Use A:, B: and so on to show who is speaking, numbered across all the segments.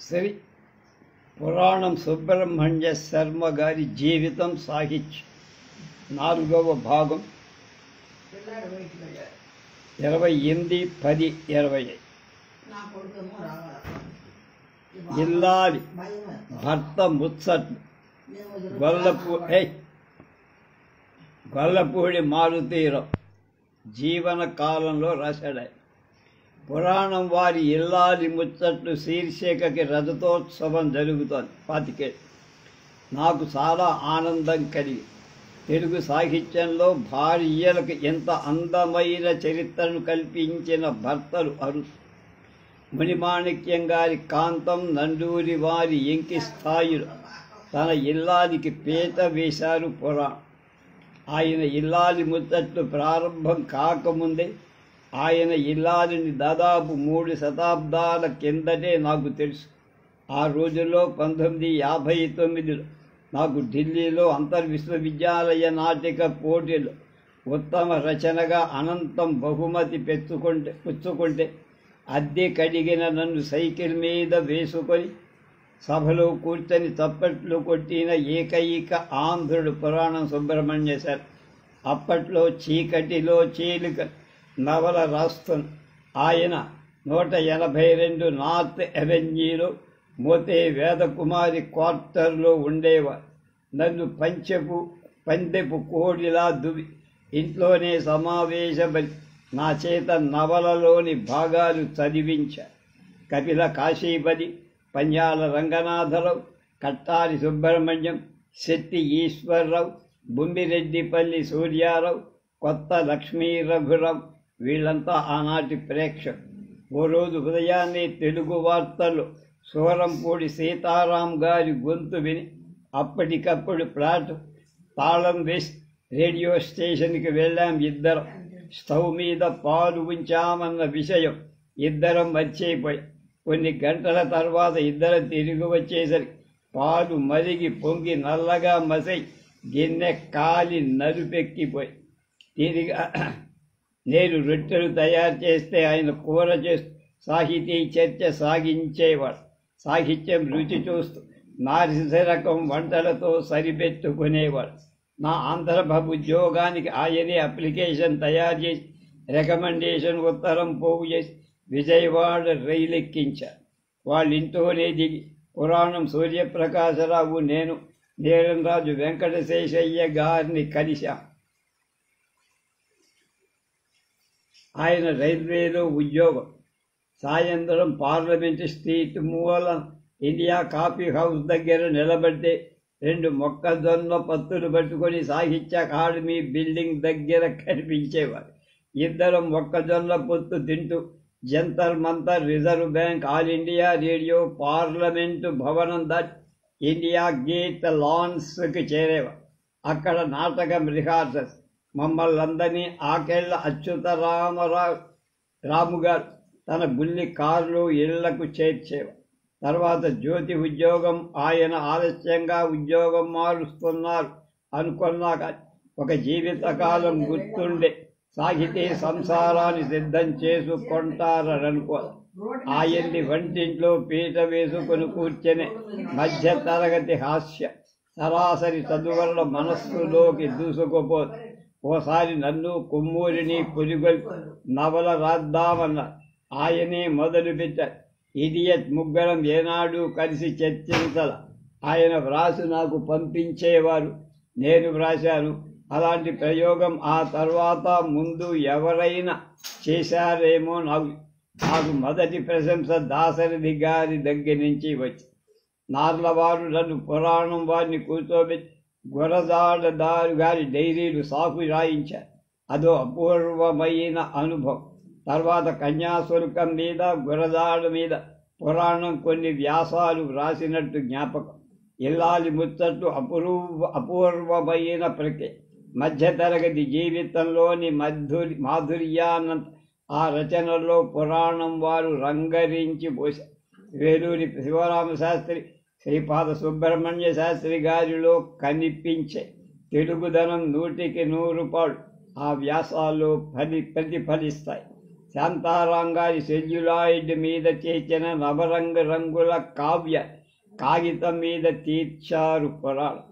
A: శ్రీ పురాణం సుబ్రహ్మణ్య శర్మ గారి జీవితం సాహిత్యం 4వ భాగం 28/10/20. ఇల్లాలి భర్త ముచ్చట్లు గొల్లపూడి మారుతీరావు జీవన కాలంలో రాశాడు. పురాణం వారి ఇల్లాలి ముచ్చట్లు శీర్షికకి రజతోత్సవం జరుగుతోంది 25. నాకు చాలా ఆనందం కలిగి తెలుగు సాహిత్యంలో భార్యలకు ఎంత అందమైన చరిత్రను కల్పించిన భర్తలు అరుసు. మునిమాణిక్యం గారి కాంతం నండూరి వారి ఎంకి స్థాయిలో తన ఇల్లాలికి పీట వేశారు పురాణం. ఆయన ఇల్లాలి ముచ్చట్లు ప్రారంభం కాకముందే ఆయన ఇల్లాలిని దాదాపు 3 శతాబ్దాల కిందటే నాకు తెలుసు. ఆ రోజుల్లో 1959లో నాకు ఢిల్లీలో అంతర్విశ్వవిద్యాలయ నాటిక పోటీలో ఉత్తమ రచనగా అనంతం బహుమతి పుచ్చుకుంటే అద్దె కడిగిన నన్ను సైకిల్ మీద వేసుకొని సభలో కూర్చొని చప్పట్లు కొట్టిన ఏకైక ఆంధ్రుడు పురాణం సుబ్రహ్మణ్య సార్. అప్పట్లో చీకటిలో చీలిక నవల రాస్తున్న ఆయన 182 నార్త్ అవెన్యూలో మోతే వేదకుమారి క్వార్టర్లో ఉండేవారు. నన్ను పందెపు కోడిలా దువి ఇంట్లోనే సమావేశపడి నా చేత నవలలోని భాగాలు చదివించారు. కపిల కాశీపతి, పంజాల రంగనాథరావు, కట్టారి సుబ్రహ్మణ్యం, శెట్టి ఈశ్వరరావు, బొమ్మిరెడ్డిపల్లి సూర్యారావు, కొత్త లక్ష్మీ రఘురావు వీళ్ళంతా ఆనాటి ప్రేక్షకులు. ఓ రోజు ఉదయాన్నే తెలుగు వార్తల్లో సూరంపూడి సీతారాం గారి గొంతు విని అప్పటికప్పుడు ప్లాట్ తాళం వేసి రేడియో స్టేషన్కి వెళ్ళాం. ఇద్దరం స్టవ్ మీద పాలు ఉంచామన్న విషయం ఇద్దరం మర్చిపోయాం. కొన్ని గంటల తర్వాత ఇద్దరం తిరిగి వచ్చేసరికి పాలు మరిగి పొంగి నల్లగా మసై గిన్నె కాలి నలుపెక్కిపోయి. తిరిగి నేను రొట్టెలు తయారు చేస్తే ఆయన కూర చేస్తూ సాహితీ చర్చ సాగించేవాడు. సాహిత్యం రుచి చూస్తూ నాసిరకం వంటలతో సరిపెట్టుకునేవాడు. నా ఆంధ్రభబ్ ఉద్యోగానికి ఆయనే అప్లికేషన్ తయారు చేసి రికమెండేషన్ ఉత్తరం పోగు చేసి విజయవాడ రైలు ఎక్కించారు. వాళ్ళింట్లోనే దిగి పురాణం సూర్యప్రకాశరావు, నేను నీలంరాజు వెంకటశేషయ్య గారిని కలిశాం. ఆయన రైల్వేలో ఉద్యోగం. సాయంత్రం పార్లమెంట్ స్ట్రీట్ మూల ఇండియా కాఫీ హౌస్ దగ్గర నిలబడితే 2 మొక్కజొన్న పత్తులు పట్టుకొని సాహిత్య అకాడమీ బిల్డింగ్ దగ్గర కనిపించేవారు. ఇద్దరం మొక్కజొన్న పొత్తు తింటూ Jantar Mantar, reserve bank, all India radio, parliament భవనం దాటి ఇండియా గేట్ లాన్స్కి చేరేవారు. అక్కడ నాటకం రిహార్సల్స్. మమ్మల్ని అందరినీ ఆకేళ్ల అచ్యుతరాము గారు తన బుల్లి కారులో ఇళ్లకు చేర్చేవారు. తర్వాత జ్యోతి ఉద్యోగం. ఆయన ఆలస్యంగా ఉద్యోగం మారుస్తున్నారు అనుకున్నాక ఒక జీవితకాలం గుర్తుండే సాహితీ సంసారాన్ని సిద్ధం చేసుకుంటారనుకో. ఆయన్ని వంటింట్లో పీట వేసుకుని కూర్చొని మధ్య తరగతి హాస్య సరాసరి చదువుల మనస్సులోకి దూసుకుపోతుంది. ఓసారి నన్ను కొమ్మూరిని పులిగొల్పి నవల రాద్దామన్నారు. ఆయనే మొదలుపెట్టారు. ఇడియట్ ముగ్గురం ఏనాడు కలిసి చర్చించాల. ఆయన వ్రాసి నాకు పంపించేవారు, నేను వ్రాశాను. అలాంటి ప్రయోగం ఆ తర్వాత ముందు ఎవరైనా చేశారేమో. నాకు మొదటి ప్రశంస దాశరథి గారి దగ్గర నుంచి వచ్చి నార్లవారు నన్ను పురాణం వారిని కూర్చోబెట్టి గురజాడదారు గారి డైరీలు సాకు రాయించారు. అదో అపూర్వమైన అనుభవం. తర్వాత కన్యాశుల్కం మీద, గురజాడ మీద పురాణం కొన్ని వ్యాసాలు వ్రాసినట్టు జ్ఞాపకం. ఇల్లాలి ముచ్చట్లు అపూర్వమైన ప్రక్రియ. మధ్యతరగతి జీవితంలోని మాధుర్యానంత ఆ రచనల్లో పురాణం వారు రంగరించి పోశారు. వేలూరి శివరామశాస్త్రి, శ్రీపాద సుబ్రహ్మణ్య శాస్త్రి గారిలో కనిపించే తెలుగుదనం 100కి 100 పాళ్ళు ఆ వ్యాసాల్లో ప్రతిఫలిస్తాయి. శాంతారాం గారి సెల్యులాయిడ్ మీద చేసిన నవరంగు రంగుల కాగితం మీద తీర్చారు పురాణం.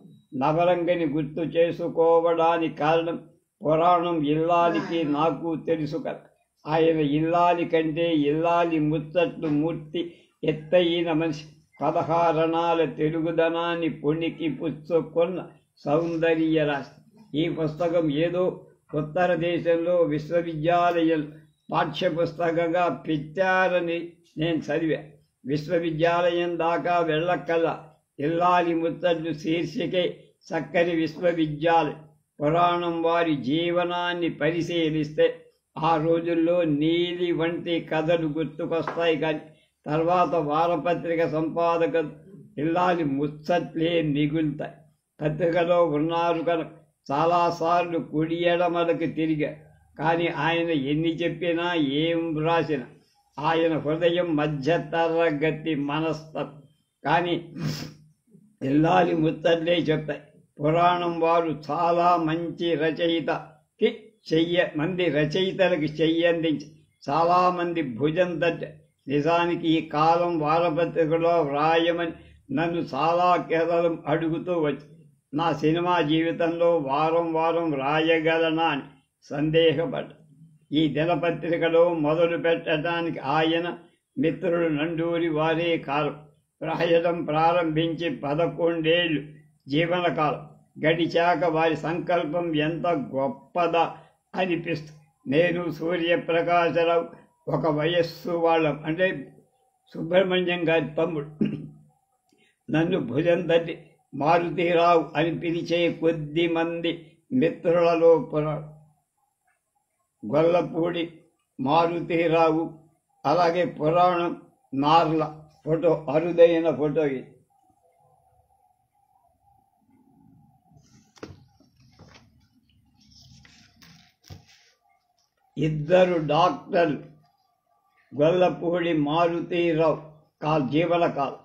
A: నవరంగిని గుర్తు చేసుకోవడానికి కారణం పురాణం ఇల్లాలికి నాకు తెలుసు కదా. ఆయన ఇల్లాలి కంటే ఇల్లాలి ముచ్చట్లు మూర్తి ఎత్తయిన మనిషి. 16 తెలుగుదనాన్ని పొణికి పుచ్చుకున్న సౌందర్య రాశి. ఈ పుస్తకం ఏదో ఉత్తర దేశంలో విశ్వవిద్యాలయం పాఠ్యపుస్తకంగా పెట్టారని నేను చదివా. విశ్వవిద్యాలయం దాకా వెళ్ళక్కల్లా ఇల్లాలి ముచ్చట్లు శీర్షికే చక్కని విశ్వవిద్యాలయం. పురాణం వారి జీవనాన్ని పరిశీలిస్తే ఆ రోజుల్లో నీలి వంటి కథలు గుర్తుకొస్తాయి. కానీ తర్వాత వారపత్రిక సంపాదక ఇల్లాలి ముచ్చట్లే మిగులుతాయి. పత్రికలో ఉన్నారు కనుక చాలాసార్లు కుడి ఎడమలకు తిరిగారు. కానీ ఆయన ఎన్ని చెప్పినా ఏం వ్రాసినా ఆయన హృదయం మధ్యతరగతి మనస్తత్వం. కానీ ఇల్లాలి ముచ్చట్లే చెప్తాయి. పురాణం వారు చాలా మంచి రచయితలకు చెయ్యందించి చాలామంది భుజం తట్టి నిజానికి ఈ కాలం వారపత్రికలో వ్రాయమని నన్ను చాలా కేవలం అడుగుతూ వచ్చి నా సినిమా జీవితంలో వారం వారం రాయగలనా అని సందేహపడ్డ. ఈ దినపత్రికలో మొదలు పెట్టడానికి ఆయన మిత్రుడు నండూరి వారే కాలం. రాయడం ప్రారంభించి 11 ఏళ్ళు జీవనకాలం గడిచాక వారి సంకల్పం ఎంత గొప్పదా అనిపిస్తుంది. నేను సూర్యప్రకాశరావు ఒక వయస్సు వాళ్ళం, అంటే సుబ్రహ్మణ్యం గారి తమ్ముడు. నన్ను భుజం తట్టి మారుతీరావు అని పిలిచే కొద్ది మంది మిత్రులలో గొల్లపూడి మారుతీరావు, అలాగే పురాణం నార్ల ఫోటో, అరుదైన ఫోటో ఇది. ఇద్దరు డాక్టర్లు గొల్లపూడి మారుతీరావు జీవనకాలం.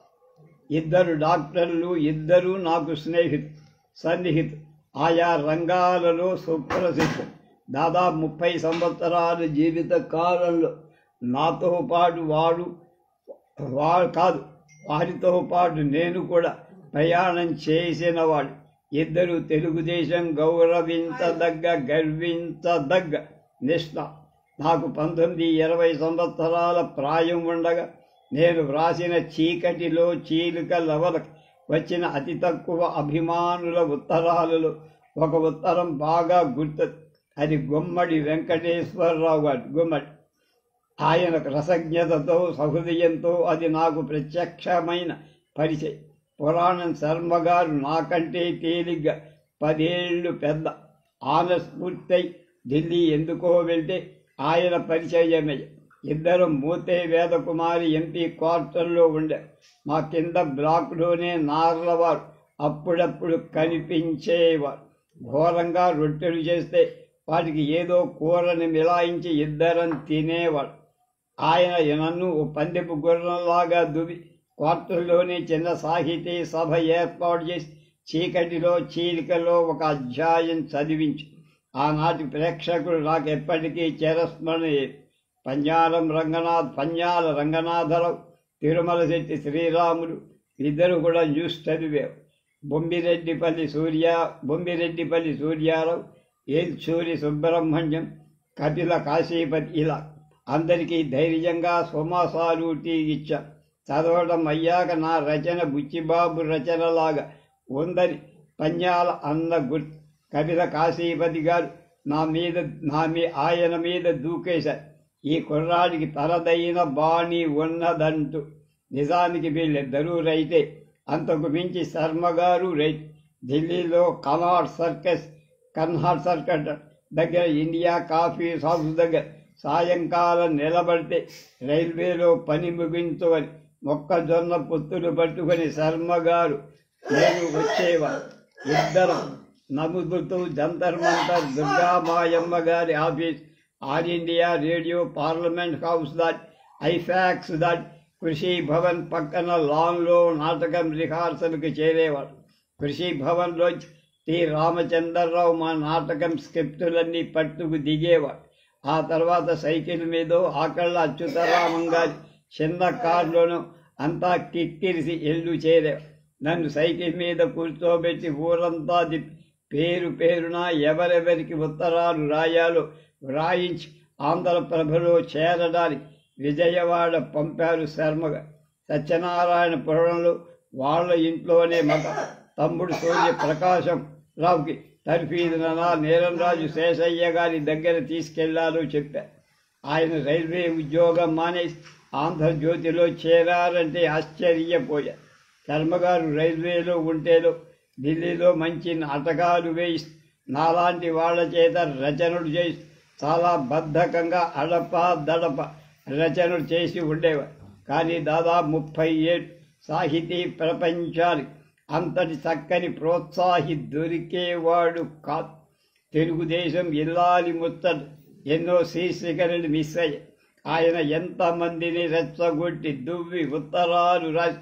A: ఇద్దరు డాక్టర్లు, ఇద్దరూ నాకు సన్నిహితులు. ఆయా రంగాలలో సుప్రసిద్ధం. దాదాపు 30 సంవత్సరాల జీవిత కాలంలో నాతో పాటు వారితో పాటు నేను కూడా ప్రయాణం చేసినవాడు. ఇద్దరు తెలుగుదేశం గర్వించదగ్గ నిష్ఠ. నాకు 19-20 సంవత్సరాల ప్రాయం ఉండగా నేను వ్రాసిన చీకటిలో చీలికలవలకు వచ్చిన అతి తక్కువ అభిమానుల ఉత్తరాలలో ఒక ఉత్తరం బాగా గుర్తు. అది గుమ్మడి వెంకటేశ్వరరావు గారు. గుమ్మడి ఆయన రసజ్ఞతతో సహృదయంతో అది నాకు ప్రత్యక్షమైన పరిచయం. పురాణం శర్మ గారు నాకంటే తేలిగ్గా 10 ఏళ్ళు పెద్ద. ఆనర్స్ పూర్తయి ఢిల్లీ ఎందుకో వెళ్తే ఆయన పరిచయమే. ఇద్దరం మూతే వేదకుమారి ఎంపీ క్వార్టర్లో ఉండే. మా కింద బ్లాక్లోనే నార్లవారు అప్పుడప్పుడు కనిపించేవారు. ఘోరంగా రొట్టెలు చేస్తే వాటికి ఏదో కూరని మిలాయించి ఇద్దరం తినేవాడు. ఆయన నన్ను ఓ పందెపు గుర్రంలాగా దువి క్వార్టర్లోనే చిన్న సాహితీ సభ ఏర్పాటు చేసి చీకటిలో చీలికలో ఒక అధ్యాయం చదివించి ఆనాటి ప్రేక్షకులు నాకు ఎప్పటికీ చిరస్మరణ. పంజాల రంగనాథరావు, తిరుమల శెట్టి శ్రీరాములు ఇద్దరు కూడా న్యూస్ చదివారు. బొమ్మిరెడ్డిపల్లి సూర్యారావు, ఏల్చూరి సుబ్రహ్మణ్యం, కపిల కాశీపతి, ఇలా అందరికీ ధైర్యంగా సోమాసాలూటీ ఇచ్చా. చదవడం అయ్యాక నా రచన బుచ్చిబాబు రచనలాగా ఉందని పంజాల అన్న గుర్తు. కపిల కాశీపతి గారు ఆయన మీద దూకేశారు. ఈ కుర్రాడికి తనదైన బాణి ఉన్నదంటూ. నిజానికి వీళ్ళిద్దరూ రైతే. అంతకు మించి శర్మగారు రైతు. ఢిల్లీలో కన్హాట్ సర్కట్ దగ్గర ఇండియా కాఫీ హౌస్ దగ్గర సాయంకాలం నిలబడితే రైల్వేలో పని ముగించుకొని మొక్కజొన్న పొత్తులు పట్టుకొని శర్మగారు నేను వచ్చేవారు. ఇద్దరం నముదుతూ జంతర్ మంతర్, దుర్గామాయమ్మ గారి office, all India radio, parliament house దాటి ఐఫాక్స్ దాటి కృషి భవన్ పక్కన లాన్లో నాటకం రిహార్సల్కి చేరేవాడు. కృషి భవన్లోంచి టి రామచంద్రరావు మా నాటకం స్క్రిప్టులన్నీ పట్టుకు దిగేవాడు. ఆ తర్వాత సైకిల్ మీదో ఆకళ్ళ అచ్యుతరామంగా చిన్న కారులోనూ అంతా కిక్కిరిసి ఇల్లు చేరే. నన్ను సైకిల్ మీద కూర్చోబెట్టి ఊరంతా పేరు పేరున ఎవరెవరికి ఉత్తరాలు రాయాలో వ్రాయించి ఆంధ్రప్రభలో చేరడానికి విజయవాడ పంపారు శర్మగా. సత్యనారాయణపురంలో వాళ్ళ ఇంట్లోనే మగ తమ్ముడు సూర్య ప్రకాశం రావుకి తర్ఫీదున నీలంరాజు శేషయ్య గారి దగ్గర తీసుకెళ్లాలో చెప్పారు. ఆయన రైల్వే ఉద్యోగం మానేసి ఆంధ్రజ్యోతిలో చేరారంటే ఆశ్చర్యపోయారు. శర్మగారు రైల్వేలో ఉంటేలో ఢిల్లీలో మంచి నాటకాలు వేయి నాలాంటి వాళ్ళ చేత రచనలు చేసి చాలా బద్ధకంగా అడప దడప రచనలు చేసి ఉండేవారు. కానీ దాదాపు 30 ఏళ్ళు సాహితీ ప్రపంచానికి అంతటి చక్కని ప్రోత్సాహి దొరికేవాడు కాదు. తెలుగుదేశం ఇల్లాలి ముచ్చట ఎన్నో శీర్షికలను మిస్ అయ్యాయి. ఆయన ఎంతమందిని రెచ్చగొట్టి దువ్వి ఉత్తరాలు రాసి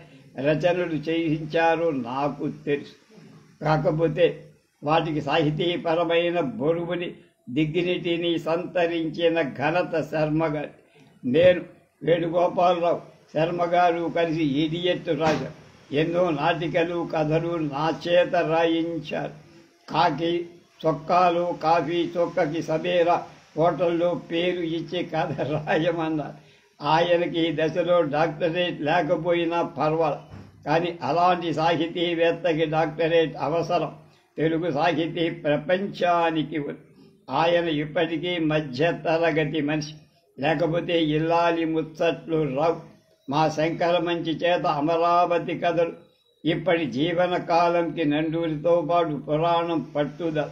A: రచనలు చేయించారో నాకు తెలుసు. కాకపోతే వాటికి సాహితీపరమైన బరువుని డిగ్నిటీని సంతరించిన ఘనత శర్మగారి. నేను వేణుగోపాలరావు శర్మగారు కలిసి ఇడియట్ రాశారు. ఎన్నో నాటికలు కథలు నా చేత రాయించారు. కాకి చొక్కాలు కాఫీ చొక్కకి సబేరా హోటల్లో పేరు ఇచ్చి కథ రాయమన్నారు. ఆయనకి ఈ దశలో డాక్టరేట్ లేకపోయినా పర్వాలేదు, కానీ అలాంటి సాహితీవేత్తకి డాక్టరేట్ అవసరం. తెలుగు సాహితీ ప్రపంచానికి ఆయన ఇప్పటికీ మధ్య తరగతి మనిషి. లేకపోతే ఇల్లాలి ముచ్చట్లు రావు. మా శంకర మంచి చేత అమరావతి కథలు ఇప్పటి జీవన కాలంకి నండూరితో పాటు పురాణం పట్టుదల.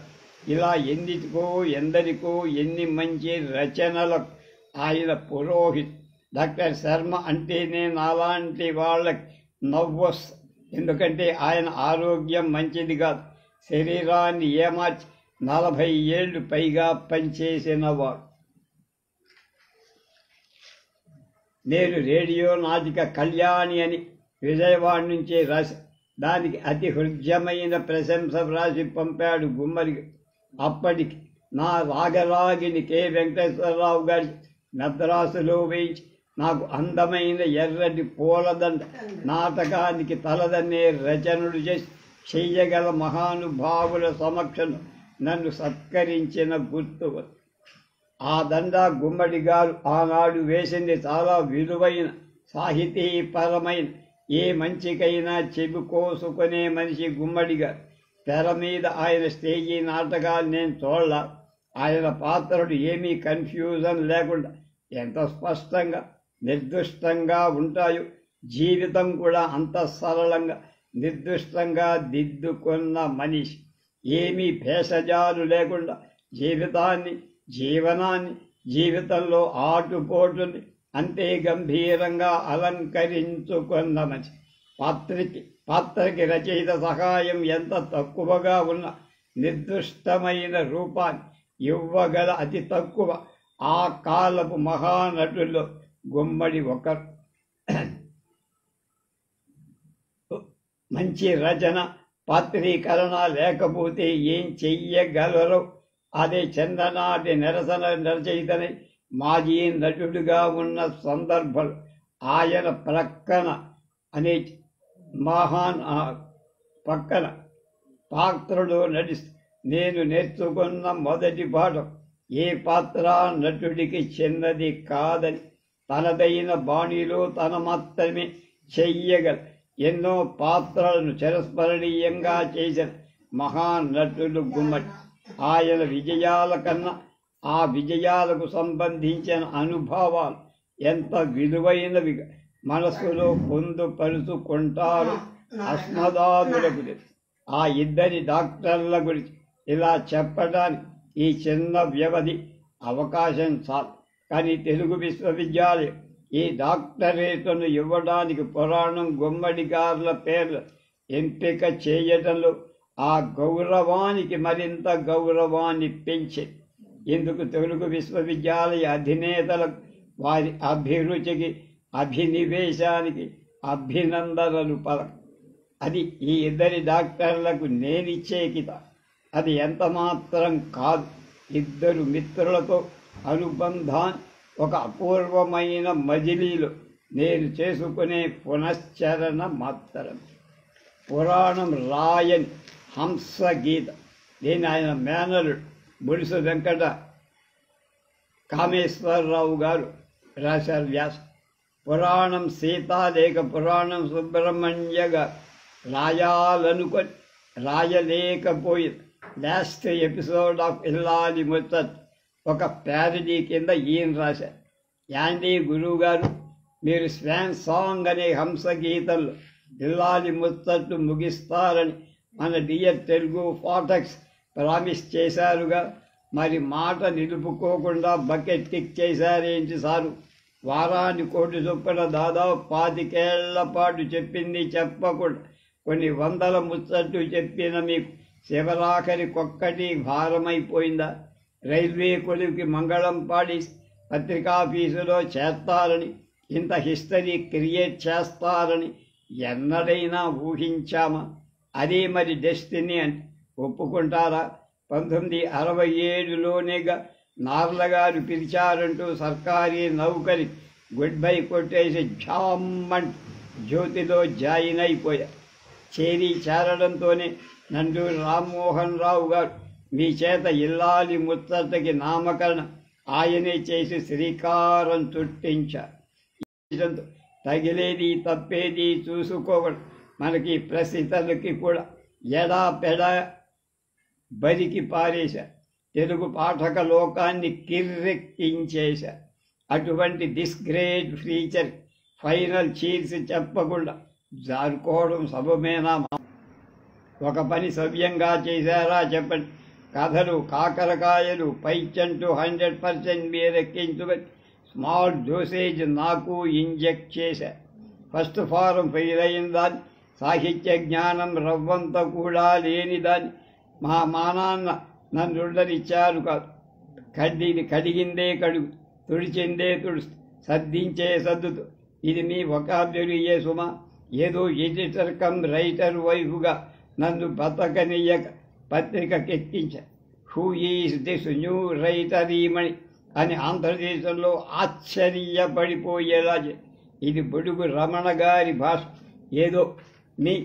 A: ఇలా ఎన్నిటికో ఎందరికో ఎన్ని మంచి రచనలకు ఆయన పురోహిత్. డాక్టర్ శర్మ అంటేనే నాలాంటి వాళ్ళకి నవ్వొస్. ఎందుకంటే ఆయన ఆరోగ్యం మంచిది కాదు. శరీరాన్ని ఏమార్చి 40 ఏళ్లు పైగా పనిచేసినవాడు. నేను రేడియో నాటిక కళ్యాణి అని విజయవాడ నుంచే రాసి దానికి అతి హృద్యమైన ప్రశంస వ్రాసి పంపాడు గుమ్మడి. అప్పటికి నా రాగరాగిని కె వెంకటేశ్వరరావు గారి మద్రాసులో వేయించి నాకు అందమైన ఎర్రటి పూలదండ నాటకానికి తలదన్నే రచనలు చేసి చెయ్యగల మహానుభావుల సమక్షంలో నన్ను సత్కరించిన గుర్తు. ఆ దండ గుమ్మడి గారు ఆనాడు వేసింది చాలా విలువైన సాహితీపరమైన ఏ మంచికైనా చెబుకోసుకునే మనిషి గుమ్మడి గారు. తెర మీద ఆయన స్టేజీ నాటకాలు నేను చూడాల. ఆయన పాత్రలు ఏమీ కన్ఫ్యూజన్ లేకుండా ఎంత స్పష్టంగా నిర్దిష్టంగా ఉంటాయో జీవితం కూడా అంత సరళంగా నిర్దిష్టంగా దిద్దుకున్న మనిషి. ఏమీ భేషజాలు లేకుండా జీవనాన్ని జీవితంలో ఆటుపోటుని అంతే గంభీరంగా అలంకరించుకున్న మనిషి. పాత్రకి రచయిత సహాయం ఎంత తక్కువగా ఉన్న నిర్దిష్టమైన రూపాన్ని ఇవ్వగల అతి తక్కువ ఆ కాలపు మహానటుల్లో గుమ్మడి ఒకరు. మంచి రచన పాత్రీకరణ లేకపోతే ఏం చెయ్యగలరో అదే చందనాటి నిరసన రచయితని మాజీ నటుడుగా ఉన్న సందర్భం ఆయన ప్రక్కన అనే పక్కన పాత్రలో నడిస్తూ నేను నేర్చుకున్న మొదటి పాఠం ఏ పాత్ర నటుడికి చిన్నది కాదని, తనదైన బాణీలో తన మాత్రమే చెయ్యగల ఎన్నో పాత్రలను చిరస్మరణీయంగా చేసిన మహానటుడు గుమ్మడి. ఆయన విజయాల కన్నా ఆ విజయాలకు సంబంధించిన అనుభవాలు ఎంత విలువైనవిగా మనస్సులో పొందుపరుచుకుంటారు అస్మదాదుల గురించి. ఆ ఇద్దరి డాక్టర్ల గురించి ఇలా చెప్పడానికి ఈ చిన్న వ్యవధి అవకాశం చాలు. కానీ తెలుగు విశ్వవిద్యాలయం ఈ డాక్టరేట్ను ఇవ్వడానికి పురాణం గుమ్మడి గారుల పేర్లు ఎంపిక చేయడంలో ఆ గౌరవానికి మరింత గౌరవాన్ని పెంచి ఇందుకు తెలుగు విశ్వవిద్యాలయ అధినేతలకు వారి అభిరుచికి అభినివేశానికి అభినందనలు పలక. అది ఈ ఇద్దరి డాక్టర్లకు నేనిచ్చే కితాబ్. అది ఎంత మాత్రం కాదు, ఇద్దరు మిత్రులతో అనుబంధాన్ని ఒక అపూర్వమైన మజిలీలో నేను చేసుకునే పునశ్చరణ మాత్రం. పురాణం రాయని హంస గీత. దీన్ని ఆయన మేనలుడు బుడిసు వెంకట కామేశ్వరరావు గారు రాశారు వ్యాసం. పురాణం సీత లేక పురాణం సుబ్రహ్మణ్య గారు రాయాలనుకొని రాయలేకపోయింది. లాస్ట్ ఎపిసోడ్ ఆఫ్ ఇల్లాలి ముచ్చట్ ఒక ప్యారడీ కింద ఈయన రాశారు. యాండీ గురువు గారు, మీరు స్వాన్ సాంగ్ అనే హంస గీతల్లో ఇల్లాలి ముచ్చట్లు ముగిస్తారని మన డియర్ తెలుగు ఫాటక్స్ ప్రామిస్ చేశారుగా, మరి మాట నిలుపుకోకుండా బకెట్ కిక్ చేశారేంటి సారు? వారాన్ని కోటి చొప్పున దాదాపు 25 ఏళ్ల పాటు చెప్పింది చెప్పకుండా కొన్ని వందల ముచ్చట్లు చెప్పిన మీకు శివరాఖరికొక్కటి భారమైపోయిందా? రైల్వే కొలువుకి మంగళం పాడి పత్రికాఫీసులో చేస్తారని, ఇంత హిస్టరీ క్రియేట్ చేస్తారని ఎన్నడైనా ఊహించామా? అదే మరి డెస్టినీ అని ఒప్పుకుంటారా? 1967లోనేగా నార్లగారు పిలిచారంటూ సర్కారీ నౌకరి గుడ్ బై కొట్టేసి ఝామ్మన్ జ్యోతిలో జాయిన్ అయిపోయా. చేరడంతోనే నండూరి రామ్మోహన్ రావు గారు మీ చేత ఇల్లాలి ముచ్చటకి నామకరణం ఆయనే చేసి శ్రీకారం చుట్టించారు. తగిలేది తప్పేది చూసుకోవడం మనకి ప్రసిద్ధులకి కూడా ఎడాపెడా బరికి పారేశారు. తెలుగు పాఠక లోకాన్ని కిర్రెక్కించేశారు. అటువంటి this great feature final cheers చెప్పకుండా జారుకోవడం సబమేనా? ఒక పని సవ్యంగా చేశారా చెప్పండి. కథలు కాకరకాయలు పైచంటూ 100% మీరెక్కించుకొని స్మాల్ డోసేజ్ నాకు ఇంజెక్ట్ చేశారు. ఫస్ట్ ఫారం ఫెయిల్ అయిన దాన్ని, సాహిత్య జ్ఞానం రవ్వంత కూడా లేని దాన్ని మా నాన్న నన్ను ఉండనిచ్చారు కాదు. కడిగిందే కడుగు, తుడిచిందే తుడుస్తు, సర్దించే సర్దుతూ ఇది మీ వొకాబ్యులరీయే సుమా. ఏదో ఎడిటర్ కమ్ రైటర్ వైఫ్గా నన్ను బతకనియ్యక పత్రికకెక్కించారు. Who is this new writer Emani అని ఆంధ్రదేశంలో ఆశ్చర్యపడిపోయేలా. ఇది బొడుగు రమణ గారి భాష. ఏదో మీ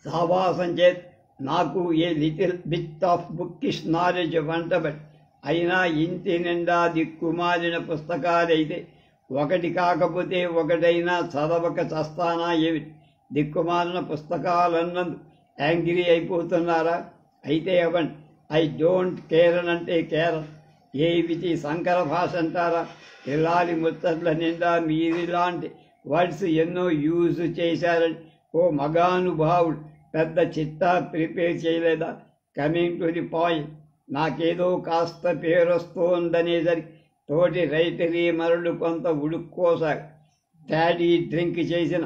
A: సావాసం చేత నాకు a little bit of bookish knowledge వంటబడి, అయినా ఇంటి నిండా దిక్కుమాలిన పుస్తకాలైతే ఒకటి కాకపోతే ఒకటైనా చదవక చస్తానా ఏమి? దిక్కుమాలిన పుస్తకాలన్నందు యాంగ్రీ అయిపోతున్నారా? అయితే అవ్వండి. ఐ డోంట్ కేర్ అంటే కేరం. ఏవిటి సంకర భాష అంటారా? ఇల్లాలి ముచ్చట్ల నిండా మీరిలాంటి వర్డ్స్ ఎన్నో యూజ్ చేశారని ఓ మగానుభావుడు పెద్ద చిట్టా ప్రిపేర్ చేయలేదా? కమింగ్ టు ది పాయింట్, నాకేదో కాస్త పేరొస్తోందనేసరికి తోటి రైటరీ మరులు కొంత ఉడుక్కోసాగా డాడీ డ్రింక్ చేసిన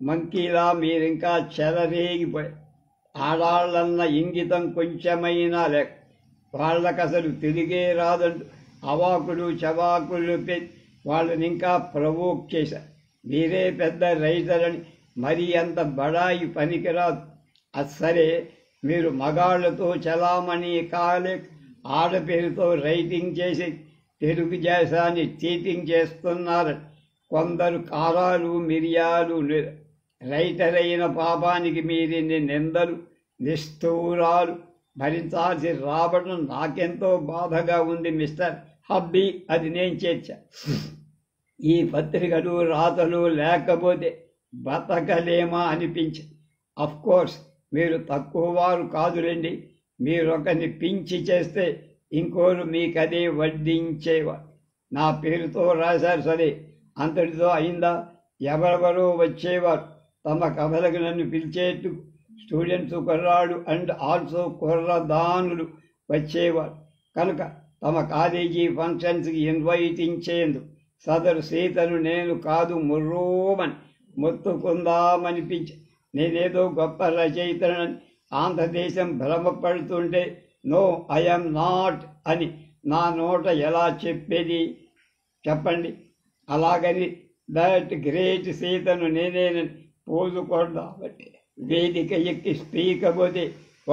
A: మంకీలా మీరింకా చెలరేగిపోయారు. ఆడాళ్ళన్న ఇంగితం కొంచెమైనా లేక వాళ్ళకసలు తిరిగే రాదంటూ అవాకులు చవాకులు పెట్టి వాళ్ళని ఇంకా ప్రవోక్ చేశారు. మీరే పెద్ద రైటర్ అని మరీ అంత బడాయి పనికిరాదు. అసలే మీరు మగాళ్లతో చలామణి కాలే ఆడపేరుతో రైటింగ్ చేసి తెలుగు దేశాన్ని చీటింగ్ చేస్తున్నారని కొందరు కారాలు మిరియాలు రైటర్ అయిన పాపానికి మీరిన్ని నిందలు నిష్ఠూరాలు భరించాల్సి రావడం నాకెంతో బాధగా ఉంది మిస్టర్ హబ్బీ. అది నేను చేర్చా. ఈ పత్రికలు రాతలు లేకపోతే బతకలేమా అనిపించింది. అఫ్కోర్స్ మీరు తక్కువ వారు కాదులేండి. మీరొకరిని పించి చేస్తే ఇంకోరు మీకదే వడ్డించేవారు. నా పేరుతో రాశారు సరే, అంతటితో అయిందా? ఎవరెవరో వచ్చేవారు తమ కథలకు నన్ను పిలిచేట్టు. స్టూడెంట్స్ కుర్రాడు అండ్ ఆల్సో కుర్రదానులు వచ్చేవారు కనుక తమ కాలేజీ ఫంక్షన్స్కి ఇన్వైటించేందుకు సదరు సీతను నేను కాదు ముర్రోమని మొత్తుకుందామనిపించి, నేనేదో గొప్ప రచయితనని ఆంధ్రదేశం భ్రమపడుతుంటే నో ఐఎమ్ నాట్ అని నా నోట ఎలా చెప్పేది చెప్పండి? అలాగని దట్ గ్రేట్ సీతను నేనేనని పోజుకొడదాబట్టి వేదిక ఎక్కి స్పీకపోతే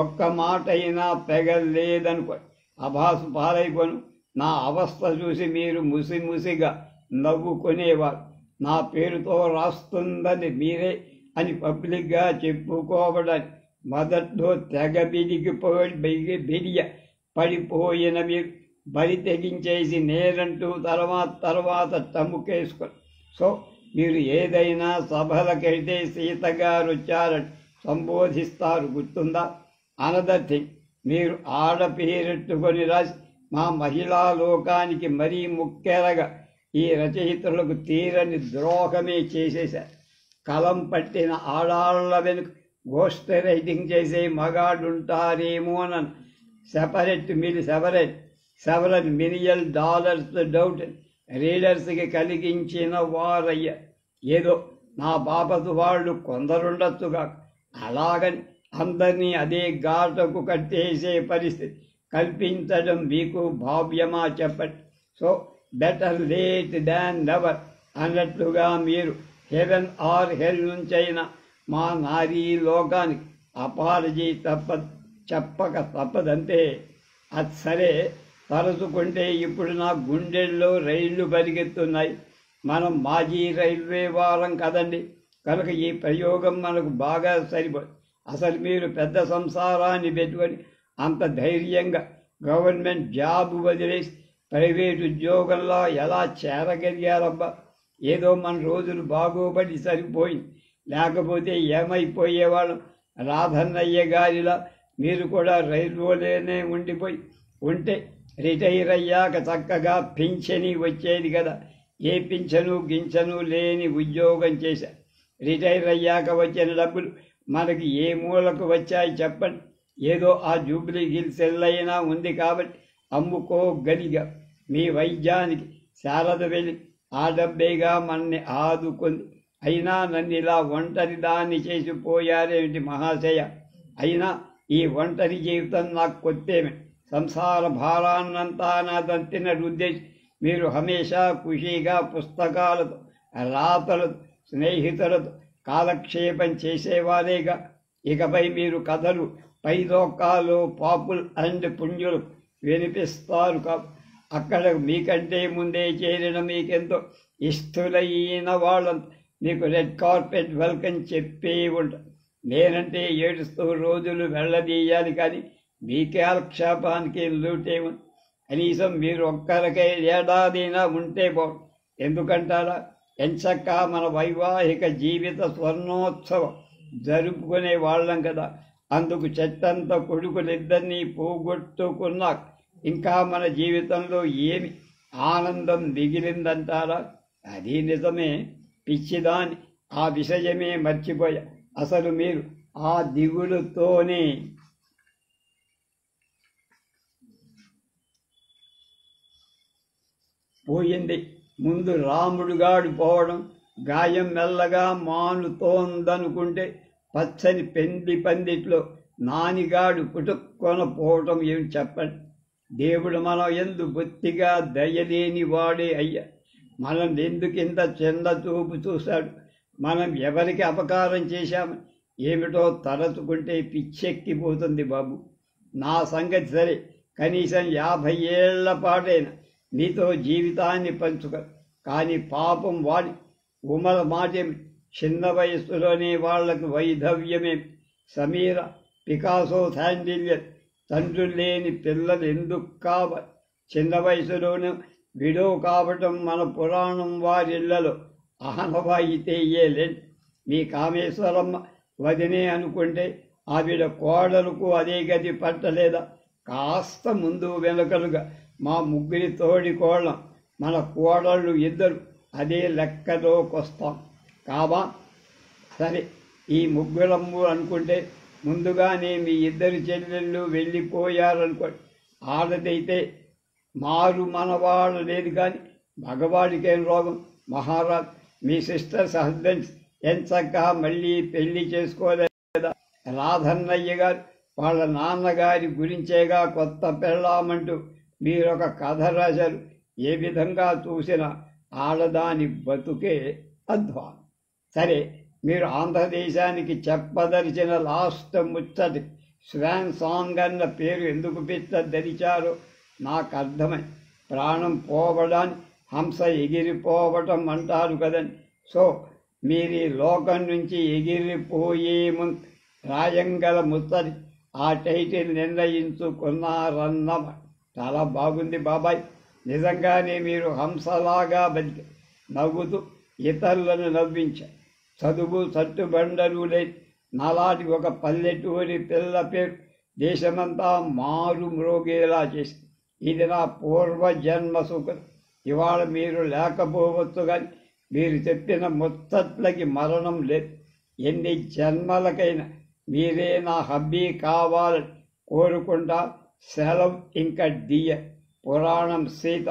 A: ఒక్క మాట అయినా పెగలేదనుకో అభాసు పాలైపోను. నా అవస్థ చూసి మీరు ముసిముసిగా నవ్వుకునేవారు. నా పేరుతో రాస్తుందని మీరే అని పబ్లిక్గా చెప్పుకోవడానికి మొదట్లో తెగ బిడియ పడిపోయిన మీరు బరి తెగించేసి నేరంటూ తర్వాత టముకేసుకొని. సో మీరు ఏదైనా సభలకెళ్తే సీతగారు వచ్చారని సంబోధిస్తారు, గుర్తుందా? అనదర్ థింగ్, మీరు ఆడపేరెట్టుకొని రాసి మా మహిళా లోకానికి మరీ ముఖ్యంగా ఈ రచయితలకు తీరని ద్రోహమే చేసేశారు. కలం పట్టిన ఆడాళ్ల వెనుక గోస్ట్ రైటింగ్ చేసే మగాడుంటారేమోనని సెవరల్ మిలియన్ డాలర్స్ డౌట్ రీడర్స్కి కలిగించిన వారయ్య. ఏదో నా బాపతు వాళ్ళు కొందరుండొచ్చుగా, అలాగని అందరినీ అదే ఘాటకు కట్టేసే పరిస్థితి కల్పించడం మీకు భావ్యమా చెప్పండి. So better late than never అన్నట్లుగా మీరు హెవెన్ ఆర్ హెల్ నుంచైనా మా నారీ లోకానికి అపాలజీ చెప్పక తప్పదంతే. అది సరే, తలుచుకుంటే ఇప్పుడు నా గుండెల్లో రైళ్లు పరిగెత్తున్నాయి. మనం మాజీ రైల్వే వారం కదండి, కనుక ఈ ప్రయోగం మనకు బాగా సరిపోదు. అసలు మీరు పెద్ద సంసారాన్ని పెట్టుకొని అంత ధైర్యంగా గవర్నమెంట్ జాబ్ వదిలేసి ప్రైవేట్ ఉద్యోగంలో ఎలా చేరగలిగారబ్బా? ఏదో మన రోజులు బాగోబడి సరిపోయింది, లేకపోతే ఏమైపోయేవాళ్ళం? రాధన్నయ్య గారిలా మీరు కూడా రైల్వేలోనే ఉంటే రిటైర్ అయ్యాక చక్కగా పింఛని వచ్చేది కదా. ఏ పింఛను గించను లేని ఉద్యోగం చేశారు. రిటైర్ అయ్యాక వచ్చిన డబ్బులు మనకి ఏ మూలకు వచ్చాయి చెప్పండి? ఏదో ఆ జూబ్లీ హిల్స్ ఎల్లైనా ఉంది కాబట్టి అమ్ముకోగలిగా. మీ వైద్యానికి శారద వెళ్ళి ఆ డబ్బేగా మనని ఆదుకుంది. అయినా నన్ను ఇలా ఒంటరి దాన్ని చేసిపోయారేమిటి మహాశయ? అయినా ఈ ఒంటరి జీవితం నాకు కొత్తేమే. సంసార భారాన్నంతా నా దంతిన రుద్దేసి మీరు హమేషా ఖుషీగా పుస్తకాలతో, రాతలతో, స్నేహితులతో కాలక్షేపం చేసేవారేగా. ఇకపై మీరు కథలు పైలోకాలు పాపుల్ అండ్ పుణ్యులు వినిపిస్తారు కాదు. అక్కడ మీకంటే ముందే చేరిన మీకెంతో ఇష్టలైన వాళ్ళంతా మీకు రెడ్ కార్పెట్ వెల్కమ్ చెప్పే ఉంటారు. నేనంటే ఏడుస్తూ రోజులు వెళ్ళదీయాలి, కానీ మీ కాలక్షేపానికి లూటే ఉంది. కనీసం మీరు ఒక్కరికై ఏడాదినా ఉంటే బాగు. ఎందుకంటారా? ఎంచక్క మన వైవాహిక జీవిత స్వర్ణోత్సవం జరుపుకునే వాళ్ళం కదా. అందుకు చెట్టంత కొడుకులిద్దరినీ పోగొట్టుకున్నాక ఇంకా మన జీవితంలో ఏమి ఆనందం మిగిలిందంటారా? అది నిజమే పిచ్చిదాని, ఆ విషయమే మర్చిపోయా. అసలు మీరు ఆ దిగులుతోనే పోయింది. ముందు రాముడుగాడు పోవడం, గాయం మెల్లగా మానుతోందనుకుంటే పచ్చని పెండి పందిట్లో నానిగాడు పుట్టుకొన పోవటం ఏమి చెప్పండి? దేవుడు మనం ఎందు బొత్తిగా దయలేని వాడే అయ్యా. మనం ఎందుకింత చిన్న చూపు చూశాడు? మనం ఎవరికి అపకారం చేశామని ఏమిటో తలచుకుంటే పిచ్చెక్కిపోతుంది బాబు. నా సంగతి సరే, కనీసం 50 ఏళ్ల పాటైనా మీతో జీవితాన్ని పంచుక. కానీ పాపం వాడి ఉమల మాటేమి, చిన్న వయస్సులోనే వాళ్లకు వైధవ్యమే. సమీర, పికాసో, శాండిల్యర్ తండ్రులు లేని పిల్లలు ఎందుకు కావాలి? చిన్న వయసులోనూ విడో కావటం మన పురాణం వారిళ్లలో ఆనవాయితే ఏలేండి. మీ కామేశ్వరమ్మ వదినే అనుకుంటే ఆవిడ కోడలకు అదే గది పట్టలేదా? కాస్త ముందు వెనుకలుగా మా ముగ్గురి తోడి కోళ్ళం, మన కోడళ్ళు ఇద్దరు అదే లెక్కలోకొస్తాం కాబా. సరే, ఈ ముగ్గురమ్ము అనుకుంటే ముందుగానే మీ ఇద్దరు చెల్లెళ్ళు వెళ్ళిపోయారనుకోండి. ఆడదైతే మారు మనవాళ్ళు లేదు, కానీ మగవాడికేం రోగం? మహారాజ్, మీ సిస్టర్స్ హస్బెండ్స్ ఎంచక్కా మళ్ళీ పెళ్లి చేసుకోలేదా? రాధన్నయ్య గారు వాళ్ళ నాన్నగారి గురించేగా కొత్త పెళ్ళామంటూ మీరొక కథ రాశారు. ఏ విధంగా చూసినా ఆడదాని బతుకే అధ్వానం. సరే, మీరు ఆంధ్రదేశానికి చెప్పదలిచిన లాస్ట్ ముచ్చటి స్వాన్ సాంగ్ అన్న పేరు ఎందుకు పెట్టదరిచారో నాకు అర్థమై. ప్రాణం పోవడాన్ని హంస ఎగిరిపోవటం అంటారు కదండి. సో మీరు ఈ లోకం నుంచి ఎగిరిపోయే ముందు రాయంగల ముత్తడి ఆ టైటిల్ నిర్ణయించుకున్నారన్నమ. చాలా బాగుంది బాబాయ్. నిజంగానే మీరు హంసలాగా బతికి నవ్వుతూ ఇతరులను నవ్వించారు. చదువు చట్టుబండలు లేని నాలాంటి ఒక పల్లెటూరి పిల్ల పేరు దేశమంతా మారు మ్రోగేలా చేసి ఇది నా పూర్వజన్మ సుఖం. ఇవాళ మీరు లేకపోవచ్చు కానీ మీరు చెప్పిన ముచ్చట్లకి మరణం లేదు. ఎన్ని జన్మలకైనా మీరే నా హబ్బీ కావాలని కోరుకుంటా. సెలవు ఇంకా డియ. పురాణం సీత.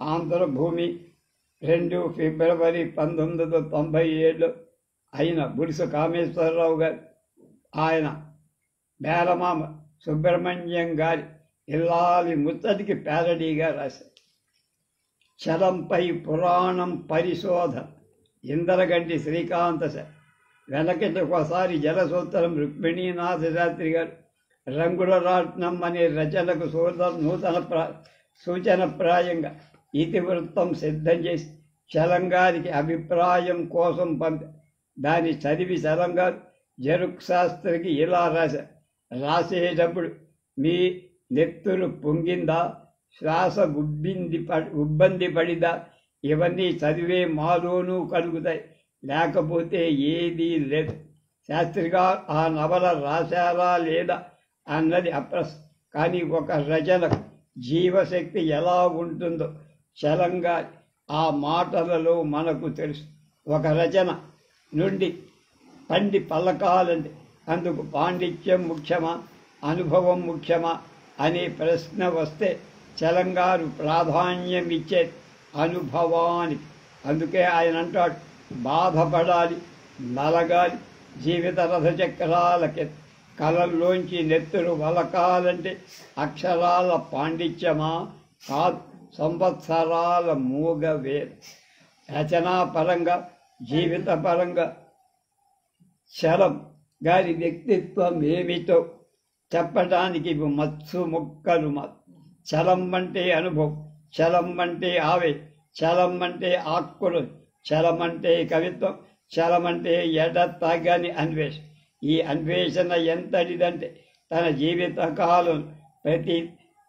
A: ఆంధ్రభూమి 2 ఫిబ్రవరి 1997. అయిన బుడిస కామేశ్వరరావు గారు ఆయన మేనమామ సుబ్రహ్మణ్యం గారి ఇల్లాలి ముచ్చటికి ప్యారడీగా రాశారు. చలంపై పురాణం పరిశోధన. ఇందరగంటి శ్రీకాంత సార్. వెనకటికోసారి జలసూత్రం రుక్మిణీనాథ శాస్త్రి గారు రంగుల రాట్నం అనే రచనకు సూచనప్రాయంగా ఇతివృత్తం సిద్ధం చేసి చలంగారికి అభిప్రాయం కోసం పంపారు. దాన్ని చదివి చలంగారు జరుక్ శాస్త్రికి ఇలా రాశారు. రాసేటప్పుడు మీ నెత్తురు పొంగిందా, శ్వాస ఉబ్బంది పడిదా, ఇవన్నీ చదివే మాలోనూ కలుగుతాయి, లేకపోతే ఏదీ లేదు. శాస్త్రిగా ఆ నవల రాశారా లేదా అన్నది అప్రశ్న. కానీ ఒక రచనకు జీవశక్తి ఎలా ఉంటుందో చలంగా ఆ మాటలలో మనకు తెలుసు. ఒక రచన నుండి పండి పలకాలంటే అందుకు పాండిత్యం ముఖ్యమా, అనుభవం ముఖ్యమా అనే ప్రశ్న వస్తే చలంగారు ప్రాధాన్యం ఇచ్చే అనుభవానికి. అందుకే ఆయన అంటాడు, బాధపడాలి, నలగాలి, జీవిత రథచక్రాలకి కళల్లోంచి నెత్తురు వలకాలంటే అక్షరాల పాండిత్యమా కాదు, సంవత్సరాల మూగవేద. రచనాపరంగా జీవితపరంగా చలం గారి వ్యక్తిత్వం ఏమిటో చెప్పడానికి ఇవి మత్సు ముక్కలు. చలం అంటే అనుభవం, చలం అంటే ఆవేశం, చలం అంటే ఆకులు, చలం అంటే కవిత్వం, చలం అంటే ఎడతగని అన్వేషణ. ఈ అన్వేషణ ఎంతటిదంటే తన జీవితకాలం ప్రతి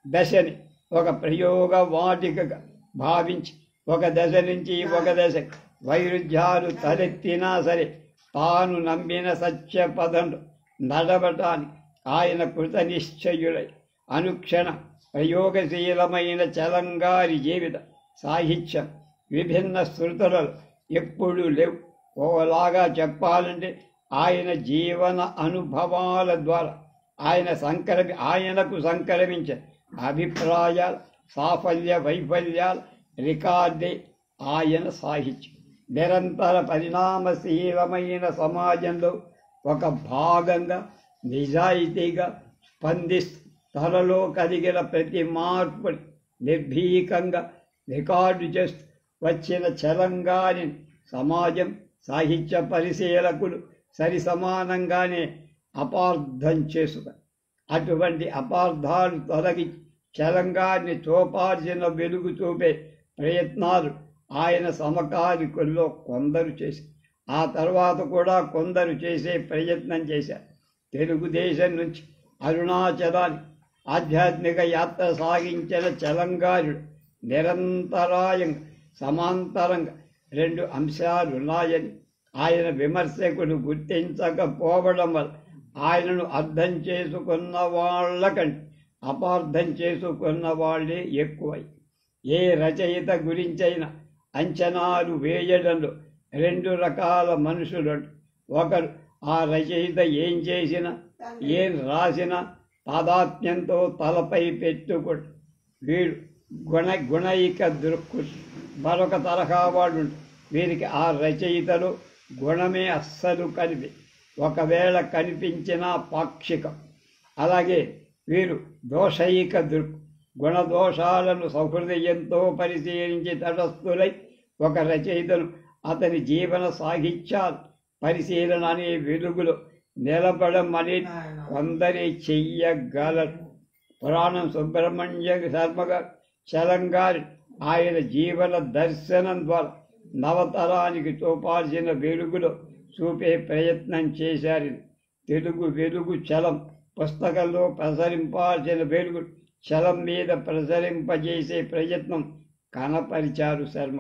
A: దశని ఒక ప్రయోగ వాటికగా భావించి ఒక దశ నుంచి ఒక దశ వైరుధ్యాలు తలెత్తినా సరే తాను నమ్మిన సత్య పదంలో నడవటానికి ఆయన కృతనిశ్చయులై అనుక్షణ ప్రయోగశీలమైన చలంగారి జీవిత సాహిత్యం విభిన్న శృతులలో ఎప్పుడూ లేవు. ఓలాగా చెప్పాలంటే ఆయన జీవన అనుభవాల ద్వారా ఆయనకు సంక్రమించే అభిప్రాయాల సాఫల్య వైఫల్యాల రికార్డే ఆయన సాహిత్యం. నిరంతర పరిణామశీలమైన సమాజంలో ఒక భాగంగా నిజాయితీగా స్పందిస్తూ తనలో కలిగిన ప్రతి మార్పుని నిర్భీకంగా రికార్డు చేస్తూ వచ్చిన చలంగాని సమాజం, సాహిత్య పరిశీలకులు సరి సమానంగానే అపార్థం చేసుకుని అటువంటి అపార్థాలు తొలగి చలంగాన్ని చూపాల్సిన వెలుగు చూపే ప్రయత్నాలు ఆయన సమకాలికుల్లో కొందరు చేసి ఆ తర్వాత కూడా కొందరు చేసే ప్రయత్నం చేశారు. తెలుగుదేశం నుంచి అరుణాచలానికి ఆధ్యాత్మిక యాత్ర సాగించిన చలంగారుడు నిరంతరాయంగా సమాంతరంగా 2 అంశాలున్నాయని ఆయన విమర్శకులు గుర్తించకపోవడం వల్ల ఆయనను అర్థం చేసుకున్న వాళ్ళకంటే అపార్థం చేసుకున్న వాళ్ళే ఎక్కువై ఏ రచయిత గురించైనా అంచనాలు వేయడంలో 2 రకాల మనుషులు. ఒకరు ఆ రచయిత ఏం చేసినా ఏం రాసినా తాదాత్మ్యంతో తలపై పెట్టుకుంటు వీడు గుణైక దృక్కు. మరొక తరహా వాడు వీరికి ఆ రచయితలో గుణమే అస్సలు ఒకవేళ కనిపించినా పాక్షికం. అలాగే వీరు దోషైక దృక్. గుణదోషాలను సౌహృదయంతో పరిశీలించి తటస్థులై ఒక రచయితను అతని జీవన సాహిత్యాలు పరిశీలన అనే వెలుగులో నిలబడం అనేది కొందరే చెయ్యగలరు. పురాణం సుబ్రహ్మణ్య శర్మ గారు చలంగారి ఆయన జీవన దర్శనం ద్వారా నవతరానికి చూపాల్సిన వెలుగులో చూపే ప్రయత్నం చేశారు. తెలుగు వెలుగు చలం పుస్తకంలో ప్రసరింపాల్సిన వెలుగు చలం మీద ప్రసరింపజేసే ప్రయత్నం కనపరిచారు శర్మ.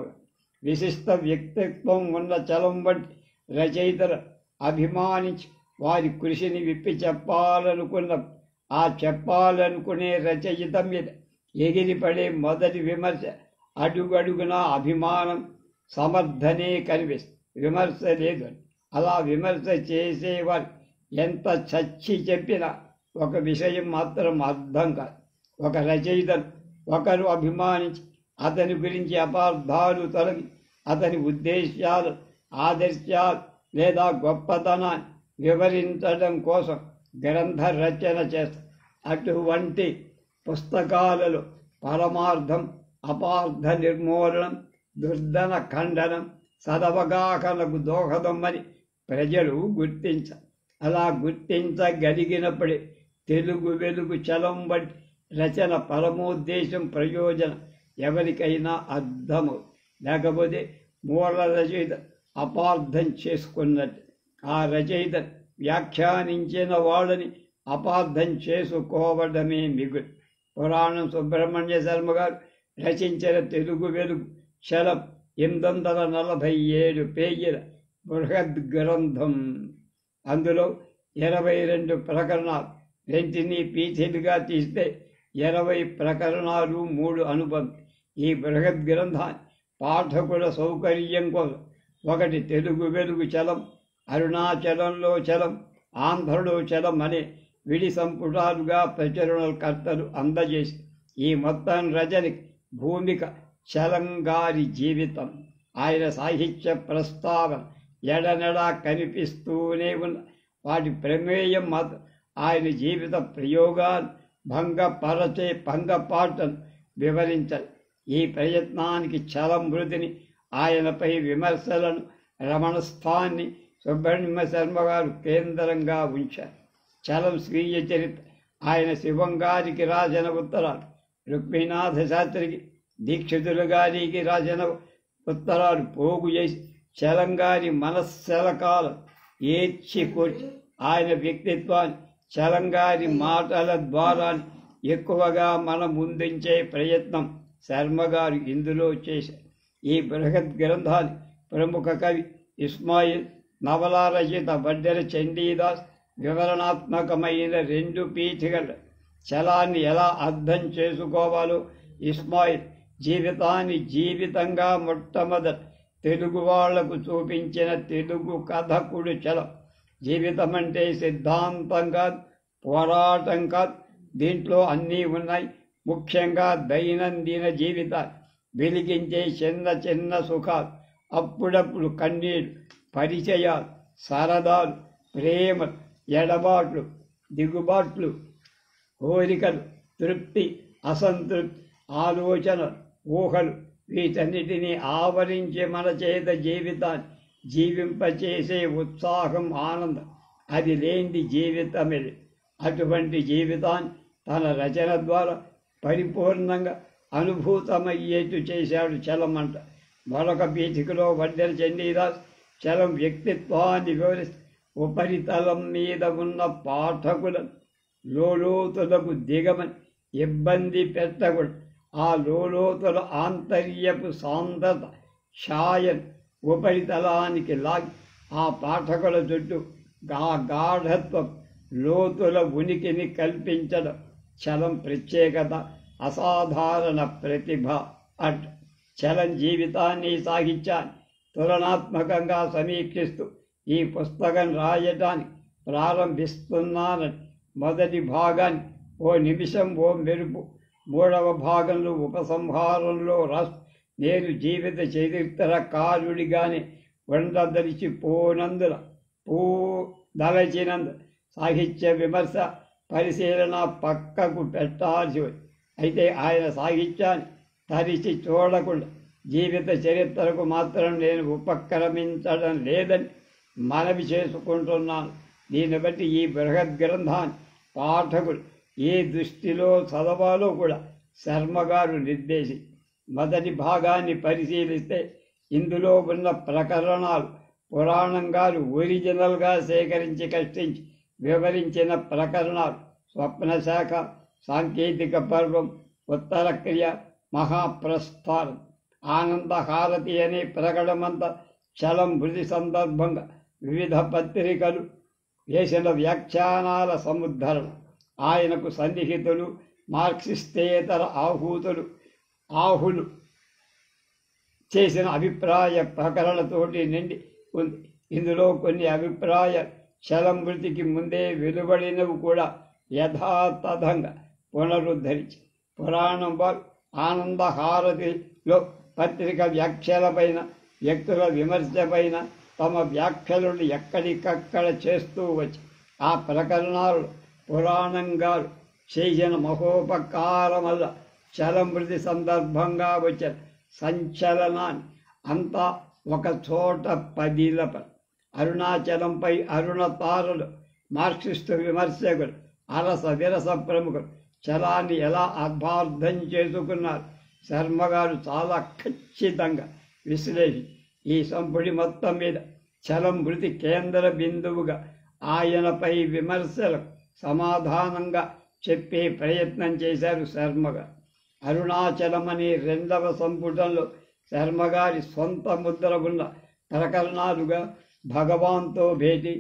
A: విశిష్ట వ్యక్తిత్వం ఉన్న చలం వంటి రచయితలు అభిమానించి వారి కృషిని విప్పి చెప్పాలనుకునే రచయిత మీద ఎగిరిపడే మొదటి విమర్శ అడుగడుగున అభిమానం సమర్థనే కనిపిస్తుంది, విమర్శ లేదు. అలా విమర్శ చేసేవారు ఎంత చచ్చి చెప్పినా ఒక విషయం మాత్రం అర్థం కాదు. ఒక రచయితను ఒకరు అభిమానించి అతని గురించి అపార్థాలు తొలగి అతని ఉద్దేశాలు, ఆదర్శాలు లేదా గొప్పతనాన్ని వివరించడం కోసం గ్రంథ రచన చేస్తారు. అటువంటి పుస్తకాలలో పరమార్థం, అపార్థ నిర్మూలనం, దుర్ధన ఖండనం, సదవగాహనకు దోహదమని ప్రజలు గుర్తించారు. అలా గుర్తించగలిగినప్పుడే తెలుగు వెలుగు చలం వంటి రచన పరమోద్దేశం, ప్రయోజనం ఎవరికైనా అర్థము. లేకపోతే మూల రచయిత అపార్థం చేసుకున్నట్టు. ఆ రచయిత వ్యాఖ్యానించిన వాళ్ళని అపార్థం చేసుకోవడమే మిగులు. పురాణం సుబ్రహ్మణ్య శర్మ గారు రచించిన తెలుగు వెలుగు చలం 847 పేజీల బృహద్ గ్రంథం. అందులో 22 ప్రకరణాలు, రెంటిని పీఠిలుగా తీస్తే 20 ప్రకరణాలు, 3 అనుబంధం. ఈ బృహద్ గ్రంథాన్ని పాఠకుల సౌకర్యం కోసం ఒకటి తెలుగు వెలుగు చలం, అరుణాచలంలో చలం, ఆంధ్రలో చలం అనే విడి సంపుటాలుగా ప్రచురణకర్తలు అందజేసి ఈ మొత్తం రచనకి భూమిక చలంగారి జీవితం, ఆయన సాహిత్య ప్రస్తావన ఎడనెడా కనిపిస్తూనే ఉన్న వాటి ప్రమేయం మాత్రం ఆయన జీవిత ప్రయోగాన్ని భంగపాటను వివరించాలి. ఈ ప్రయత్నానికి చలం మృతిని, ఆయనపై విమర్శలను, రమణస్థాన్ని సుబ్రహ్మణ్య శర్మ గారు కేంద్రంగా ఉంచారు. చలం స్వీయ చరిత్ర, ఆయన శివం గారికి రాసిన ఉత్తరాలు, రుక్మినాథ శాస్త్రికి, దీక్షితులు గారికి రాసిన ఉత్తరాలు పోగు చేసి చలంగారి మనస్సలకాలం ఏడ్చి కూర్చి ఆయన వ్యక్తిత్వాన్ని చలంగారి మాటల ద్వారా ఎక్కువగా మన ముందుంచే ప్రయత్నం శర్మగారు ఇందులో చేశారు. ఈ బృహద్ గ్రంథాన్ని ప్రముఖ కవి ఇస్మాయిల్, నవలా రచయిత వడ్డెర చండీదాస్ వివరణాత్మకమైన 2 పీఠికలు చలాన్ని ఎలా అర్థం చేసుకోవాలో ఇస్మాయిల్ జీవితాన్ని జీవితంగా మొట్టమొదట తెలుగు వాళ్లకు చూపించిన తెలుగు కథకుడు చలం. జీవితం అంటే సిద్ధాంతం కాదు, పోరాటం కాదు, దీంట్లో అన్నీ ఉన్నాయి. ముఖ్యంగా దైనందిన జీవితాలు వెలిగించే చిన్న చిన్న సుఖాలు, అప్పుడప్పుడు కన్నీళ్ళు, పరిచయాలు, సరదాలు, ప్రేమ, ఎడబాట్లు, దిగుబాట్లు, కోరికలు, తృప్తి, అసంతృప్తి, ఆలోచనలు, ఊహలు, వీటన్నిటినీ ఆవరించి మన చేత జీవితాన్ని జీవింపచేసే ఉత్సాహం, ఆనందం, అది లేని జీవితమే. అటువంటి జీవితాన్ని తన రచన ద్వారా పరిపూర్ణంగా అనుభూతమయ్యేట్టు చేశాడు చలం అంట. మరొక పీఠికలో వడ్డెర చండీదాస్ చలం వ్యక్తిత్వాన్ని వివరిస్తూ ఉపరితలం మీద ఉన్న పాఠకులను లోతులకు దిగమని ఇబ్బంది పెట్టకూడదు. ఆ లోతుల ఆంతర్యపు సాంద్రత ఛాయను ఉపరితలానికి లాగి ఆ పాఠకుల చుట్టూ గాఢత్వం, లోతుల ఉనికిని కల్పించడం చలం ప్రత్యేకత, అసాధారణ ప్రతిభ అంట. చలం జీవితాన్ని, సాహిత్యాన్ని తులనాత్మకంగా సమీక్షిస్తూ ఈ పుస్తకం రాయటానికి ప్రారంభిస్తున్నానని మొదటి భాగాన్ని ఓ నిమిషం, ఓ మెరుపు, 3వ భాగంలో ఉపసంహారంలో రాస్తూ నేను జీవిత చరిత్రకారుడిగానే దలచినందు సాహిత్య విమర్శ, పరిశీలన పక్కకు పెట్టాల్సి ఉంది. అయితే ఆయన సాహిత్యాన్ని తరిచి చూడకుండా జీవిత చరిత్రకు మాత్రం నేను ఉపక్రమించడం లేదని మనవి చేసుకుంటున్నాను. దీన్ని బట్టి ఈ బృహద్ గ్రంథాన్ని పాఠకులు ఏ దృష్టిలో చదవాలో కూడా శర్మగారు నిర్దేశి మొదటి భాగాన్ని పరిశీలిస్తే ఇందులో ఉన్న ప్రకరణాలు పురాణం గారు ఒరిజినల్గా సేకరించి కష్టించి వివరించిన ప్రకరణాలు స్వప్నశాఖ, సాంకేతిక పర్వం, ఉత్తర క్రియ, మహాప్రస్థానం, ఆనందహారతి అనే ప్రకటమంత చలం మృతి సందర్భంగా వివిధ పత్రికలు వేసిన వ్యాఖ్యానాల సముద్ధరణ, ఆయనకు సన్నిహితులు మార్క్సిస్టేతర ఆహులు చేసిన అభిప్రాయ ప్రకరణతోటి నిండి ఉంది. ఇందులో కొన్ని అభిప్రాయాలు చలం మృతికి ముందే వెలువడినవి కూడా యథాతథంగా పునరుద్ధరించి పురాణం వారు ఆనందహారతిలో పత్రిక వ్యాఖ్యలపైన, వ్యక్తుల విమర్శపైన తమ వ్యాఖ్యలను ఎక్కడికక్కడ చేస్తూ వచ్చి ఆ ప్రకరణాలు పురాణం గారు చేసిన మహోపకారం వల్ల చలమృతి సందర్భంగా వచ్చిన సంచలనాన్ని అంతా ఒక చోట పదిలప అరుణాచలంపై అరుణ తారలు, మార్క్సిస్టు విమర్శకులు, అరస విరస ప్రముఖులు చలాన్ని ఎలా అర్థార్థం చేసుకున్నారు శర్మగారు చాలా ఖచ్చితంగా విశ్లేషించి ఈ సంపుటి మొత్తం మీద చలం మృతి కేంద్ర బిందువుగా ఆయనపై విమర్శలకు సమాధానంగా చెప్పే ప్రయత్నం చేశారు శర్మగారు. అరుణాచలం అనే రెండవ సంపుటంలో శర్మగారి సొంత ముద్ర ఉన్న ప్రకరణాలుగా భగవాన్తో భేటీ,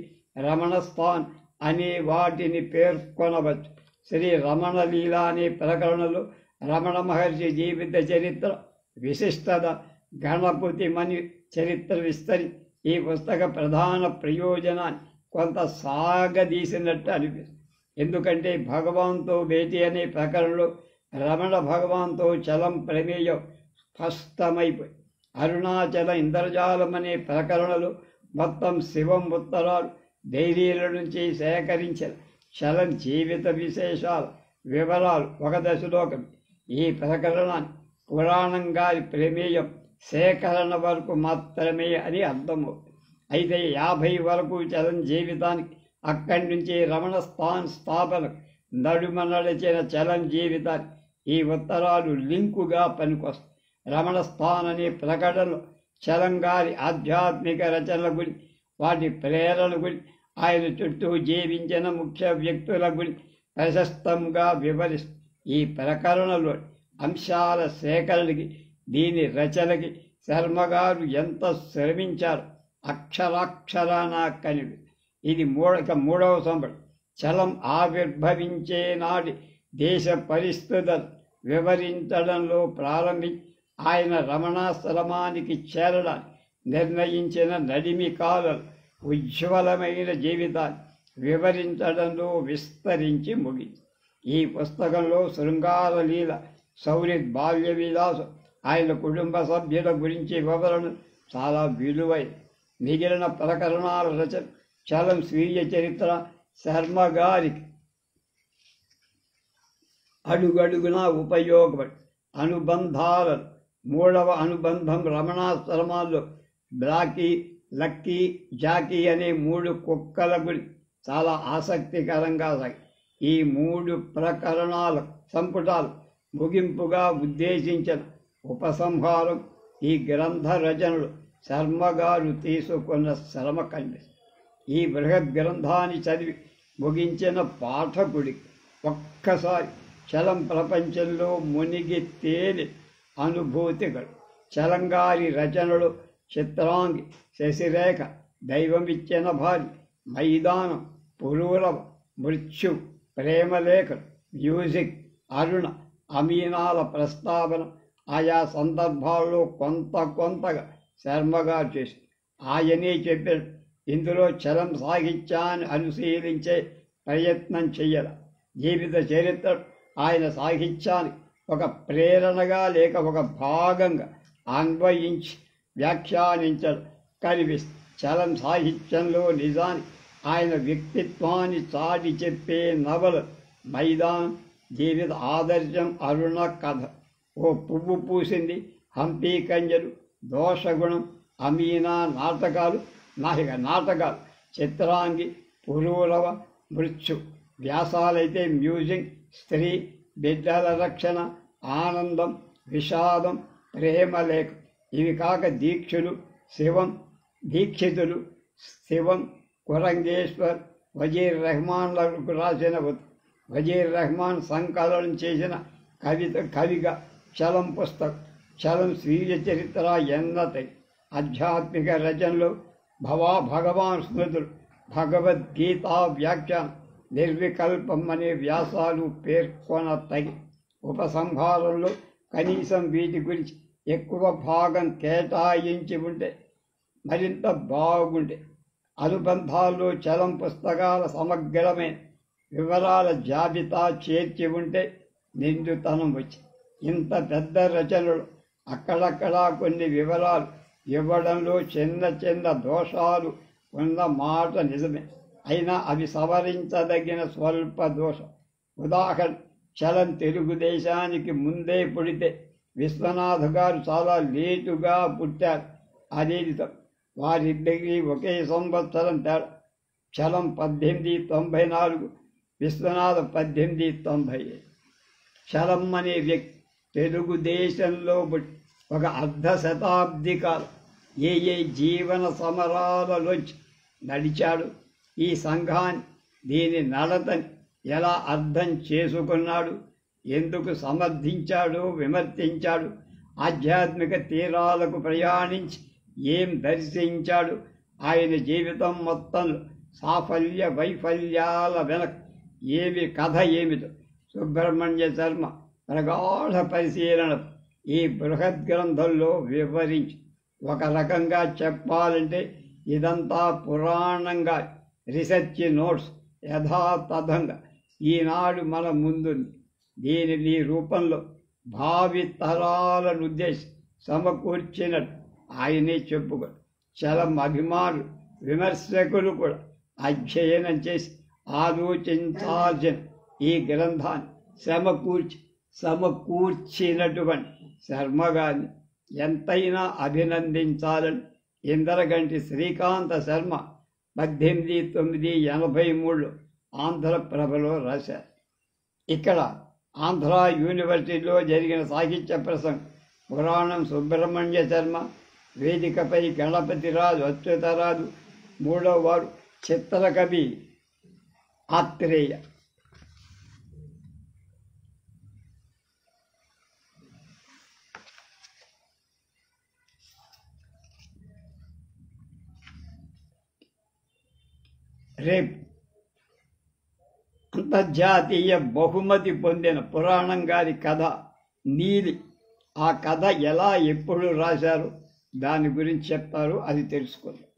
A: రమణస్థాన్ అనే వాటిని పేర్కొనవచ్చు. శ్రీ రమణ లీల అనే ప్రకరణలో రమణ మహర్షి జీవిత చరిత్ర, విశిష్టత, గణపతి మణి చరిత్ర విస్తరి ఈ పుస్తక ప్రధాన ప్రయోజనాన్ని కొంత సాగదీసినట్టు అనిపిస్తుంది. ఎందుకంటే భగవాన్తో భేటీ అనే ప్రకరణలో రమణ భగవాన్తో చలం ప్రమేయం స్పష్టమైపోయి, అరుణాచల ఇంద్రజాలం అనే ప్రకరణలో మొత్తం శివం ఉత్తరాలు డైరీల నుంచి సేకరించిన చలం జీవిత విశేషాల వివరాలు ఒక దశలోకం. ఈ ప్రకరణాన్ని పురాణం గారి ప్రమేయం సేకరణ వరకు మాత్రమే అని అర్థమవుతుంది. అయితే 50 వరకు చలం జీవితానికి, అక్కడి నుంచి రమణ స్థాపన నడుమ నడిచిన చలం జీవితానికి ఈ ఉత్తరాలు లింకుగా పనికొస్తాయి. రమణ స్థాన్ అనే ప్రకటనలో చలం గారి ఆధ్యాత్మిక రచనల గురించి, వాటి ప్రేరణ గురించి, ఆయన చుట్టూ జీవించిన ముఖ్య వ్యక్తుల గురించి ప్రశస్తంగా వివరిస్తూ ఈ ప్రకరణలో అంశాల సేకరణకి, దీని రచనకి శర్మగారు ఎంత శ్రమించారు అక్షరాక్షరాన కనిపి. ఇది మూడవ సంపుటం. చలం ఆవిర్భవించే నాటి దేశ పరిస్థితులు వివరించడంలో ప్రారంభించి ఆయన రమణాశ్రమానికి చేరడానికి నిర్ణయించిన నడిమి కాలం ఉజ్వలమైన జీవితాన్ని వివరించడంలో విస్తరించి ముగింది. ఈ పుస్తకంలో శృంగార లీల, సౌరిత్ బాల్య విలాసం, ఆయన కుటుంబ సభ్యుల గురించి వివరణ చాలా విలువైన. మిగిలిన ప్రకరణాల రచన, చలం స్వీయ చరిత్ర శర్మగారికి అడుగడుగునా ఉపయోగపడి అనుబంధాలను, మూడవ అనుబంధం రమణాశ్రమాల్లో బ్లాకీ, లక్కీ, జాకీ అనే 3 కుక్కల గురించి చాలా ఆసక్తికరంగా సాగి ఈ 3 ప్రకరణాల సంపుటాలు ముగింపుగా ఉద్దేశించిన ఉపసంహారం ఈ గ్రంథ రచనలు శర్మగారు తీసుకున్న శ్రమ కనిపిస్తుంది. ఈ బృహత్ గ్రంథాన్ని చదివి ముగించిన పాఠకుడికి ఒక్కసారి చలం ప్రపంచంలో మునిగి తేలి అనుభూతిಗಳು. చలంగారి రచనలు చిత్రాంగి, శశిరేఖ, దైవమిచ్చిన భార్య, మైదానం, పురూరవ, మృత్యు, ప్రేమలేఖలు, మ్యూజిక్, అరుణ, అమీనాల ప్రస్తావన ఆయా సందర్భాల్లో కొంతగా శర్మగారు చేసి ఆయనే చెప్పాడు. ఇందులో చలం సాహిత్యాన్ని అనుశీలించే ప్రయత్నం చెయ్యాలి. జీవిత చరిత్ర ఆయన సాహిత్యానికి ఒక ప్రేరణగా లేక ఒక భాగంగా అన్వయించి వ్యాఖ్యానించడం కనిపిస్తుంది. చలం సాహిత్యంలో నిజాన్ని, ఆయన వ్యక్తిత్వాన్ని చాటి చెప్పే నవల మైదాన్, జీవిత ఆదర్శం, అరుణ కథ, ఓ పువ్వు పూసింది, హంపీ కంజలు, దోషగుణం, అమీనా నాటకాలు, చిత్రాంగి, పురూరవ, మృత్యు, వ్యాసాలైతే మ్యూజిక్, స్త్రీ, బిడ్డల రక్షణ, ఆనందం, విషాదం, ప్రేమలేఖ. ఇవి కాక దీక్షితులు శివం, కురంగేశ్వర్, వజీర్ రెహమాన్లకు రాసిన వజీర్ రెహమాన్ సంకలనం చేసిన కవిగా చలం పుస్తకం. చలం స్వీయ చరిత్ర ఎన్నతై ఆధ్యాత్మిక రచనలు, భగవాన్ స్మృతులు, భగవద్గీతా వ్యాఖ్యానం, నిర్వికల్పం అనే వ్యాసాలు పేర్కొనతగి. ఉపసంహారంలో కనీసం వీటి గురించి ఎక్కువ భాగం కేటాయించి ఉంటే మరింత బాగుండే. అనుబంధాల్లో చలం పుస్తకాల సమగ్రమైన వివరాల జాబితా చేర్చి ఉంటే నిండుతనం వచ్చి. ఇంత పెద్ద రచనలు అక్కడక్కడా కొన్ని వివరాలు ఇవ్వడంలో చిన్న దోషాలు ఉన్న మాట నిజమే. అయినా అవి సవరించదగిన స్వల్ప దోషం. ఉదాహరణ, చలం తెలుగుదేశానికి ముందే పుడితే విశ్వనాథ్ గారు చాలా లేటుగా పుట్టారు. అదేదితం వారిద్దరికీ ఒకే సంవత్సరం తేడా. చలం 1894, విశ్వనాథ్ 1895. చలం అనే వ్యక్తి తెలుగుదేశంలో ఒక అర్ధ శతాబ్ది కాలం ఏ జీవన సమరాలలోంచి నడిచాడు, ఈ సంఘాన్ని, దీని నడతని ఎలా అర్థం చేసుకున్నాడు, ఎందుకు సమర్థించాడు, విమర్శించాడు, ఆధ్యాత్మిక తీరాలకు ప్రయాణించి ఏం దర్శించాడు, ఆయన జీవితం మొత్తంలో సాఫల్య వైఫల్యాల వెనక కథ ఏమిటో సుబ్రహ్మణ్య శర్మ ప్రగాఢ పరిశీలన ఈ బృహత్ గ్రంథంలో వివరించి. ఒక రకంగా చెప్పాలంటే ఇదంతా పురాణంగా రీసెర్చ్ నోట్స్ యథాతథంగా ఈనాడు మన ముందుంది. దీనిని రూపంలో భావి తరాలను ఉద్దేశి సమకూర్చినట్టు ఆయనే చెప్పుకోడు. చలం అభిమానులు, విమర్శకులు కూడా అధ్యయనం చేసి ఆలోచించాల్సిన ఈ గ్రంథాన్ని సమకూర్చినటువంటి శర్మగారిని ఎంతైనా అభినందించాలని ఇంద్రగంటి శ్రీకాంత శర్మ 1883లో ఆంధ్రప్రభలో రాశారు. ఇక్కడ ఆంధ్ర యూనివర్సిటీలో జరిగిన సాహిత్య ప్రసంగం పురాణం సుబ్రహ్మణ్య శర్మ, వేదికపై గణపతిరాజు అచ్యుతరాజు, మూడవ వారు చిత్రకవి ఆత్రేయ. రేపు అంతర్జాతీయ బహుమతి పొందిన పురాణం గారి కథ నీలి. ఆ కథ ఎలా ఎప్పుడు రాశారు దాని గురించి చెప్తారు, అది తెలుసుకుందాం.